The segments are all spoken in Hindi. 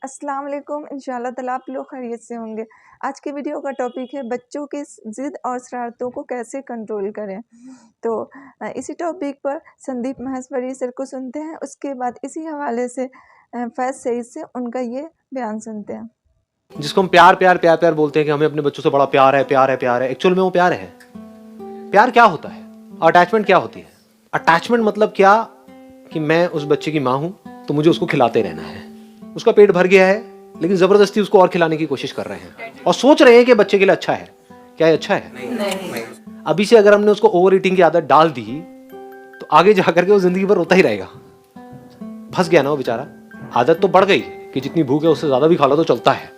अस्सलाम वालेकुम। इंशाअल्लाह ताला आप लोग खैरियत से होंगे। आज की वीडियो का टॉपिक है बच्चों की ज़िद और शरारतों को कैसे कंट्रोल करें। तो इसी टॉपिक पर संदीप महेश्वरी सर को सुनते हैं, उसके बाद इसी हवाले से फैज़ सईद से उनका ये बयान सुनते हैं। जिसको हम प्यार प्यार प्यार प्यार बोलते हैं कि हमें अपने बच्चों से बड़ा प्यार है प्यार है प्यार है, एक्चुअल में वो प्यार है? प्यार क्या होता है? अटैचमेंट क्या होती है? अटैचमेंट मतलब क्या कि मैं उस बच्चे की माँ हूं तो मुझे उसको खिलाते रहना है। उसका पेट भर गया है लेकिन जबरदस्ती उसको और खिलाने की कोशिश कर रहे हैं और सोच रहे हैं कि बच्चे के लिए अच्छा है। क्या ये अच्छा है? नहीं। अभी से अगर हमने उसको ओवर ईटिंग की आदत डाल दी तो आगे जाकर के वो जिंदगी भर रोता ही रहेगा। फंस गया ना वो बेचारा। आदत तो बढ़ गई कि जितनी भूख है उससे ज्यादा भी खा लो तो चलता है,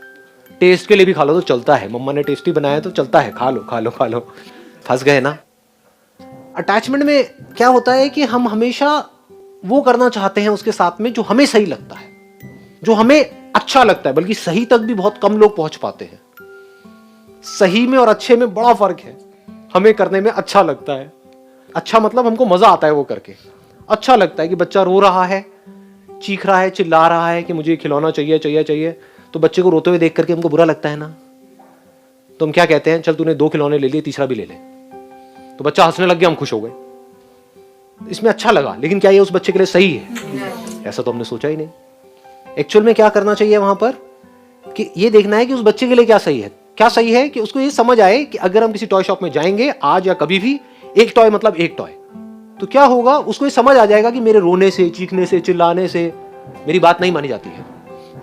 टेस्ट के लिए भी खा लो तो चलता है, मम्मा ने टेस्टी बनाया तो चलता है, खा लो खा लो खा लो। फंस गए ना। अटैचमेंट में क्या होता है कि हम हमेशा वो करना चाहते हैं उसके साथ में जो हमें सही लगता है, जो हमें अच्छा लगता है। बल्कि सही तक भी बहुत कम लोग पहुंच पाते हैं। सही में और अच्छे में बड़ा फर्क है। हमें करने में अच्छा लगता है, अच्छा मतलब हमको मजा आता है वो करके। अच्छा लगता है कि बच्चा रो रहा है, चीख रहा है, चिल्ला रहा है कि मुझे खिलौना चाहिए चाहिए चाहिए, तो बच्चे को रोते हुए देख करके हमको बुरा लगता है ना। तो हम क्या कहते हैं, चल तूने 2 खिलौने ले लिए, तीसरा भी ले ले। तो बच्चा हंसने लग गया, हम खुश हो गए, इसमें अच्छा लगा। लेकिन क्या ये उस बच्चे के लिए सही है? ऐसा तो हमने सोचा ही नहीं। एक्चुअल में क्या करना चाहिए वहां पर कि ये देखना है कि उस बच्चे के लिए क्या सही है। क्या सही है कि उसको ये समझ आए कि अगर हम किसी टॉय शॉप में जाएंगे आज या कभी भी, एक टॉय मतलब एक टॉय, तो क्या होगा, उसको ये समझ आ जाएगा कि मेरे रोने से, चीखने से, चिल्लाने से मेरी बात नहीं मानी जाती है।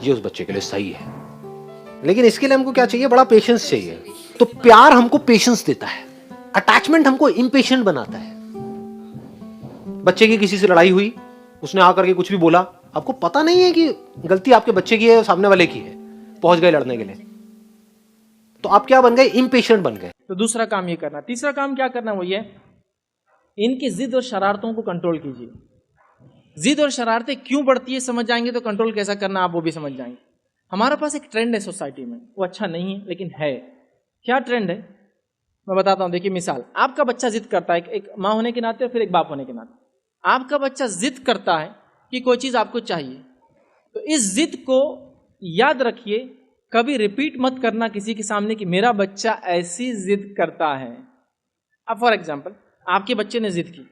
ये उस बच्चे के लिए सही है। लेकिन इसके लिए हमको क्या चाहिए? बड़ा पेशेंस चाहिए। तो प्यार हमको पेशेंस देता है, अटैचमेंट हमको इम्पेशेंट बनाता है। बच्चे की किसी से लड़ाई हुई, उसने आकर के कुछ भी बोला, आपको पता नहीं है कि गलती आपके बच्चे की है, सामने वाले की है, पहुंच गए लड़ने के लिए, तो आप क्या बन गए? इम्पेशेंट बन गए। तो दूसरा काम ये करना। तीसरा काम क्या करना, वो ये, इनकी जिद और शरारतों को कंट्रोल कीजिए। जिद और शरारतें क्यों बढ़ती है समझ जाएंगे तो कंट्रोल कैसा करना आप वो भी समझ जाएंगे। हमारे पास एक ट्रेंड है सोसाइटी में, वो अच्छा नहीं है लेकिन है। क्या ट्रेंड है मैं बताता हूं। देखिए मिसाल, आपका बच्चा जिद करता है, एक माँ होने के नाते और फिर एक बाप होने के नाते, आपका बच्चा जिद करता है कि कोई चीज आपको चाहिए, तो इस जिद को याद रखिए, कभी रिपीट मत करना किसी के सामने कि मेरा बच्चा ऐसी जिद करता है। अब फॉर एग्जाम्पल, आपके बच्चे ने जिद की,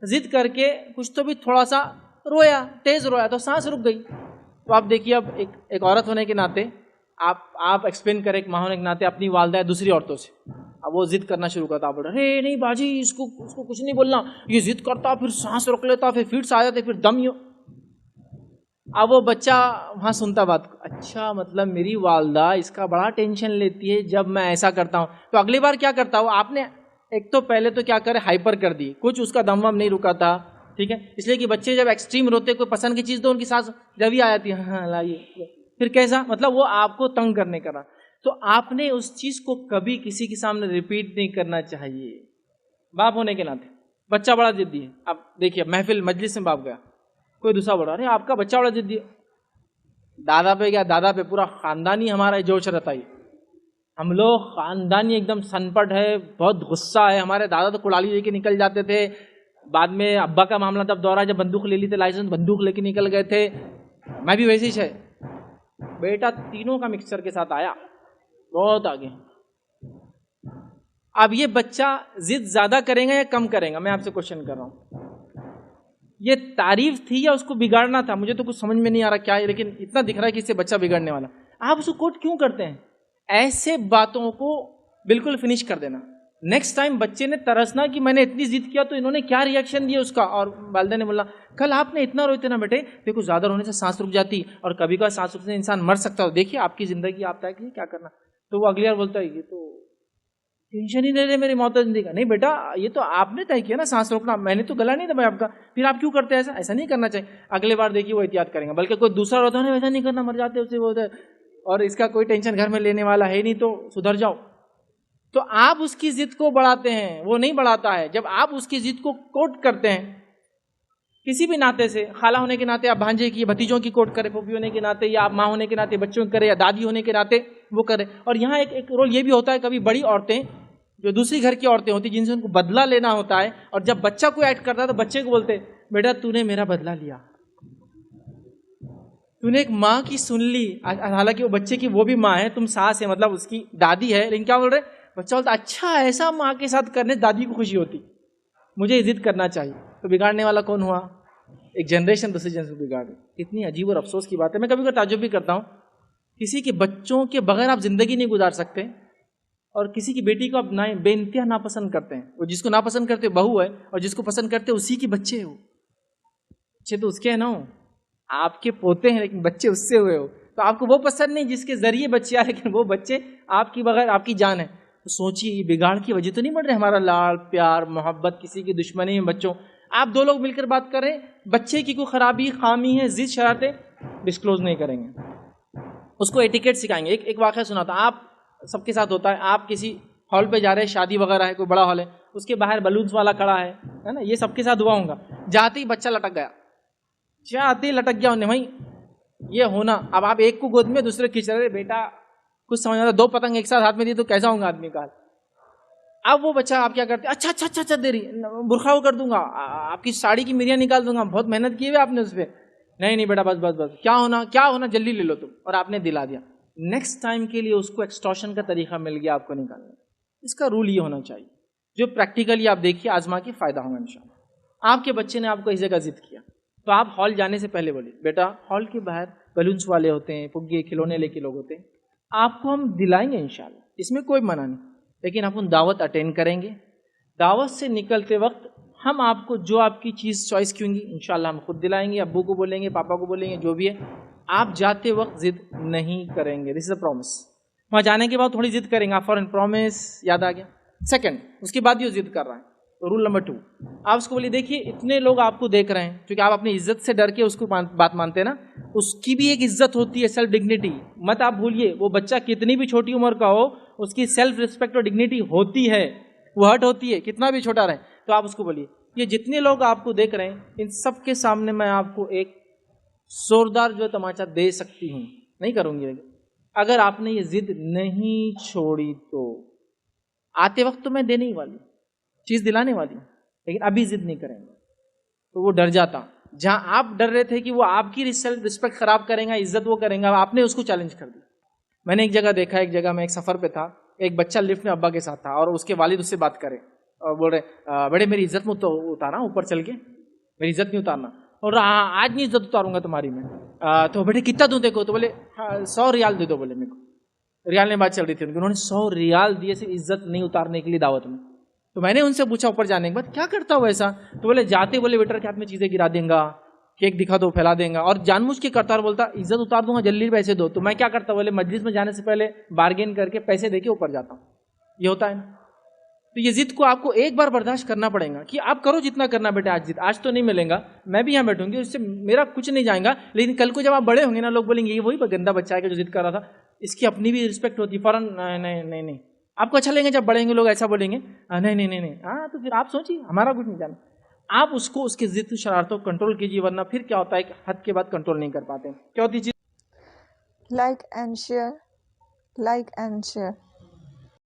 जिद करके कुछ तो भी थोड़ा सा रोया, तेज रोया तो सांस रुक गई। तो आप देखिए, अब एक औरत होने के नाते आप एक्सप्लेन करें, एक माँ होने के नाते अपनी वालदा दूसरी औरतों से, अब वो जिद करना शुरू करता, आप बोल रहे अरे नहीं बाजी, इसको कुछ नहीं बोलना, ये जिद करता, फिर सांस रोक लेता, फिर फिट्स आ जाते, फिर दम यो। अब वो बच्चा वहाँ सुनता बात को, अच्छा मतलब मेरी वालदा इसका बड़ा टेंशन लेती है जब मैं ऐसा करता हूँ, तो अगली बार क्या करता हूँ। आपने एक तो पहले तो क्या करे, हाइपर कर दी, कुछ उसका दम वम नहीं रुका था, ठीक है, इसलिए कि बच्चे जब एक्सट्रीम रोते, कोई पसंद की चीज़ तो उनकी सांस जब ही आ जाती है, हाँ लाइए, फिर कैसा, मतलब वो आपको तंग करने का रहा। तो आपने उस चीज़ को कभी किसी के सामने रिपीट नहीं करना चाहिए। बाप होने के नाते बच्चा बड़ा जिद्दी है, अब देखिए महफिल मजलिस में बाप गया, कोई दूसरा बोल रहा अरे आपका बच्चा बड़ा जिद्दी है, दादा पे क्या, दादा पे पूरा खानदानी हमारा जोश रहता है, हम लोग खानदानी एकदम सनपट है, बहुत गुस्सा है। हमारे दादा तो कुड़ाली लेके निकल जाते थे, बाद में अब्बा का मामला तब दौरा जब बंदूक ले ली थी, लाइसेंस बंदूक लेके निकल गए थे। मैं भी वैसे ही है, बेटा तीनों का मिक्सचर के साथ आया, बहुत आगे। अब ये बच्चा जिद ज्यादा करेगा या कम करेगा, मैं आपसे क्वेश्चन कर रहा हूं। ये तारीफ थी या उसको बिगाड़ना था, मुझे तो कुछ समझ में नहीं आ रहा क्या है, लेकिन इतना दिख रहा है कि इससे बच्चा बिगड़ने वाला। आप उसको कोट क्यों करते हैं? ऐसे बातों को बिल्कुल फिनिश कर देना। नेक्स्ट टाइम बच्चे ने तरसना कि मैंने इतनी जिद किया तो इन्होंने क्या रिएक्शन दिया उसका, और वालिदा ने बोला कल आपने इतना रोते ना बेटे, देखो ज्यादा रोने से सांस रुक जाती और कभी कभी सांस रुकने से इंसान मर सकता है, देखिए आपकी जिंदगी आप तय कीजिए क्या करना। तो वो अगली बार बोलता है ये तो टेंशन ही नहीं ले मेरी मौत जिंदगी का। नहीं बेटा, ये तो आपने तय किया ना सांस रोकना, मैंने तो गला नहीं दबाया आपका, फिर आप क्यों करते हैं ऐसा? ऐसा नहीं करना चाहिए। अगले बार देखिए वो एहतियात करेंगे, बल्कि कोई दूसरा रोता है वैसा नहीं करना, मर जाते उससे वो, और इसका कोई टेंशन घर में लेने वाला है नहीं, तो सुधर जाओ। तो आप उसकी जिद को बढ़ाते हैं, वो नहीं बढ़ाता है। जब आप उसकी जिद को कोट करते हैं किसी भी नाते से, खाला होने के नाते आप भांजे की, भतीजों की कोट करें, फूफी होने के नाते, या आप माँ होने के नाते बच्चों की करें, या दादी होने के नाते वो करें। और यहाँ एक रोल ये भी होता है, कभी बड़ी औरतें जो दूसरी घर की औरतें होती जिनसे उनको बदला लेना होता है, और जब बच्चा को ऐड करता है तो बच्चे को बोलते बेटा तूने मेरा बदला लिया। तूने एक माँ की सुन ली, हालांकि वो बच्चे की वो भी माँ है, तुम सास है, मतलब उसकी दादी है, लेकिन क्या बोल रहे, बच्चा बोलता अच्छा ऐसा माँ के साथ करने दादी को खुशी होती, मुझे जिद करना चाहिए। तो बिगाड़ने वाला कौन हुआ? एक जनरेशन दूसरी जनरेशन बिगाड़ रही। कितनी अजीब और अफसोस की बात है। मैं कभी कभी ताज्जुब भी करता हूँ, किसी के बच्चों के बगैर आप जिंदगी नहीं गुजार सकते, और किसी की बेटी को आप बेइंतहा नापसंद करते हैं। वो जिसको नापसंद करते बहू है, और जिसको पसंद करते उसी के बच्चे हो। बच्चे तो उसके है ना, आपके पोते हैं लेकिन बच्चे उससे हुए हो। तो आपको वो पसंद नहीं जिसके जरिए बच्चे आए, लेकिन वो बच्चे आपकी बगैर आपकी जान है। तो सोचिए ये बिगाड़ की वजह तो नहीं बढ़ रही, हमारा लाड़ प्यार मोहब्बत किसी की दुश्मनी में बच्चों। आप दो लोग मिलकर बात कर रहे हैं, बच्चे की कोई खराबी खामी है, जिद शरारतें डिस्क्लोज नहीं करेंगे, उसको एटिकेट सिखाएंगे। एक वाक़या सुना था, आप सबके साथ होता है, आप किसी हॉल पे जा रहे हैं, शादी वगैरह है, कोई बड़ा हॉल है, उसके बाहर बलून्स वाला खड़ा है ना, ये सबके साथ हुआ होगा। जाते ही बच्चा लटक गया, जाते ही लटक गया उन्हें, भाई ये होना। अब आप एक को गोद में दूसरे खींच रहे, बेटा कुछ समझ आता, दो पतंग एक साथ हाथ में दी तो कैसा होगा आदमी का। अब वो बच्चा आप क्या करते, अच्छा अच्छा अच्छा अच्छा देरी बुरखा वो कर दूंगा, आपकी साड़ी की मिरियाँ निकाल दूंगा, बहुत मेहनत की है आपने उस पर। नहीं नहीं बेटा बस बस बस, क्या होना जल्दी ले लो तुम, और आपने दिला दिया। नेक्स्ट टाइम के लिए उसको एक्सटॉर्शन का तरीका मिल गया आपको निकालने। इसका रूल ये होना चाहिए, जो प्रैक्टिकली आप देखिए आजमा के फायदा होगा इंशाल्लाह। आपके बच्चे ने आपको इस जगह जिद किया, तो आप हॉल जाने से पहले बोलिए, बेटा हॉल के बाहर बलून्स वाले होते हैं, फुग्गे खिलौने लेके लोग होते हैं, आपको हम दिलाएंगे इंशाल्लाह, इसमें कोई मना नहीं, लेकिन आप उन दावत अटेंड करेंगे। दावत से निकलते वक्त हम आपको जो आपकी चीज़ चॉइस की होंगी इंशाल्लाह हम खुद दिलाएंगे, अब्बू को बोलेंगे, पापा को बोलेंगे, जो भी है। आप जाते वक्त जिद नहीं करेंगे, दिस इज अ प्रॉमिस। वहाँ जाने के बाद थोड़ी जिद करेंगे, आप फॉरन प्रॉमिस याद आ गया। सेकंड, उसके बाद ये जिद कर रहा है, तो रूल नंबर 2 आप उसको बोलिए, देखिए इतने लोग आपको देख रहे हैं, क्योंकि आप अपनी इज्जत से डर के उसको बात मानते हैं ना, उसकी भी एक इज्जत होती है, सेल्फ डिग्निटी मत आप भूलिए। वो बच्चा कितनी भी छोटी उम्र का हो, उसकी सेल्फ रिस्पेक्ट और डिग्निटी होती है, वो हर्ट होती है, कितना भी छोटा रहे। तो आप उसको बोलिए, ये जितने लोग आपको देख रहे हैं, इन सब के सामने मैं आपको एक जोरदार जो तमाचा दे सकती हूँ, नहीं करूंगी, अगर आपने ये जिद नहीं छोड़ी तो आते वक्त तो मैं देने ही वाली चीज दिलाने वाली हूँ, लेकिन अभी जिद नहीं करेंगे। तो वो डर जाता, जहां आप डर रहे थे कि वो आपकी सेल्फ रिस्पेक्ट खराब करेगा, इज्जत वो करेगा, आपने उसको चैलेंज कर दिया। मैंने एक जगह देखा, एक जगह मैं एक सफर पे था, एक बच्चा लिफ्ट में अब्बा के साथ था, और उसके वालिद उससे बात करे और बोल रहे, बड़े मेरी इज्जत में तो उतारा ऊपर चल के, मेरी इज्जत नहीं उतारना, और आज नहीं इज्जत उतारूंगा तुम्हारी मैं। तो बेटे कितना दूं देखो, तो बोले 100 रियाल दे दो, बोले मेरे को रियाल में बात चल रही थी उनकी, उन्होंने 100 रियाल दिए सिर्फ इज्जत नहीं उतारने के लिए दावत में। तो मैंने उनसे पूछा ऊपर जाने के बाद, क्या करता हो ऐसा? तो बोले जाते बोले वेटर के हाथ में चीजें गिरा देंगे, केक दिखा दो फैला देंगे, और जानबूझ के करता, और बोलता इज्जत उतार दूंगा जल्दी पैसे दो। तो मैं क्या करता, बोले मजलिस में जाने से पहले बार्गेन करके पैसे देके ऊपर जाता हूँ। ये होता है ना। तो ये जिद को आपको एक बार बर्दाश्त करना पड़ेगा कि आप करो जितना करना बेटा, आज जिद आज तो नहीं मिलेगा, मैं भी यहाँ बैठूंगी, उससे मेरा कुछ नहीं जाएगा, लेकिन कल को जब आप बड़े होंगे ना, लोग बोलेंगे ये वही गंदा बच्चा है जो जिद कर रहा था, इसकी अपनी भी रिस्पेक्ट होती है। फौरन नहीं नहीं नहीं, आपको अच्छा लगेगा जब बढ़ेंगे लोग ऐसा बोलेंगे, नहीं नहीं नहीं नहीं, हाँ तो फिर आप सोचिए, हमारा कुछ नहीं जाना। आप उसको उसकी जिद शरारतों को कंट्रोल कीजिए, वरना फिर क्या होता है कि हद के बाद कंट्रोल नहीं कर पाते। क्या होती चीज? Like and share, like and share.